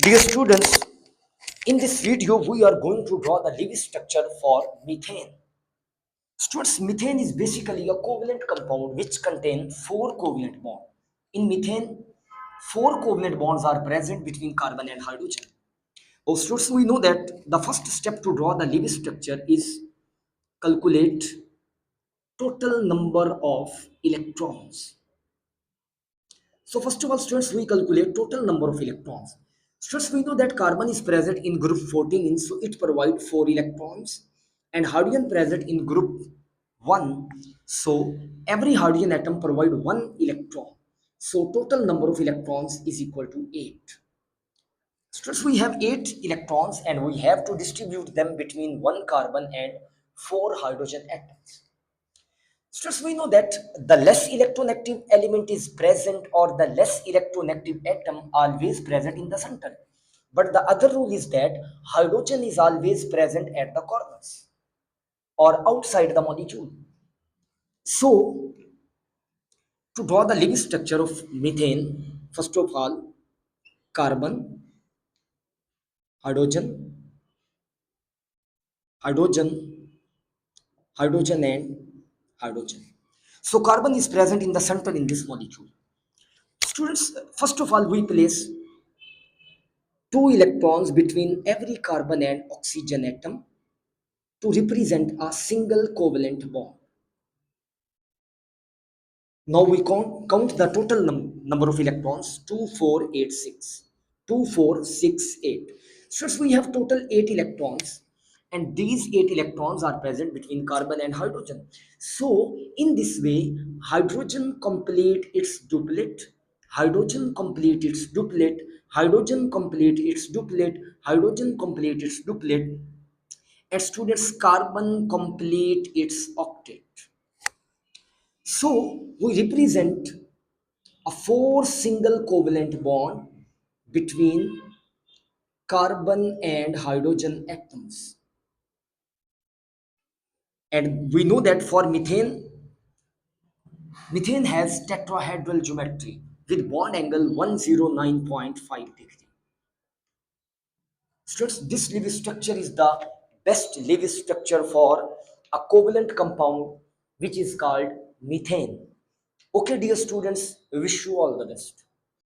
Dear students, in this video we are going to draw the Lewis structure for methane. Students, methane is basically a covalent compound which contains four covalent bonds. In methane, four covalent bonds are present between carbon and hydrogen. Oh, students, we know that the first step to draw the Lewis structure is calculate total number of electrons. So first of all, students, we calculate total number of electrons. Students, we know that carbon is present in group 14, so it provides 4 electrons, and hydrogen present in group 1, so every hydrogen atom provide 1 electron. So total number of electrons is equal to 8. Students, we have 8 electrons and we have to distribute them between 1 carbon and 4 hydrogen atoms. Students, we know that the less electronegative element is present or the less electronegative atom always present in the center. But the other rule is that hydrogen is always present at the corners or outside the molecule. So, to draw the Lewis structure of methane, first of all, carbon, hydrogen, hydrogen, hydrogen and hydrogen. So, carbon is present in the center in this molecule. Students, first of all, we place two electrons between every carbon and oxygen atom to represent a single covalent bond. Now we count the total number of electrons 2486. 2468. Since we have total 8 electrons and these 8 electrons are present between carbon and hydrogen. So in this way, hydrogen complete its duplet, hydrogen complete its duplet, hydrogen complete its duplet, hydrogen complete its duplet, and students carbon complete its octet. So we represent a 4 single covalent bond between carbon and hydrogen atoms. And we know that for methane, methane has tetrahedral geometry with bond angle 109.5 degree. Students, this Lewis structure is the best Lewis structure for a covalent compound which is called methane. Okay, dear students, we wish you all the best.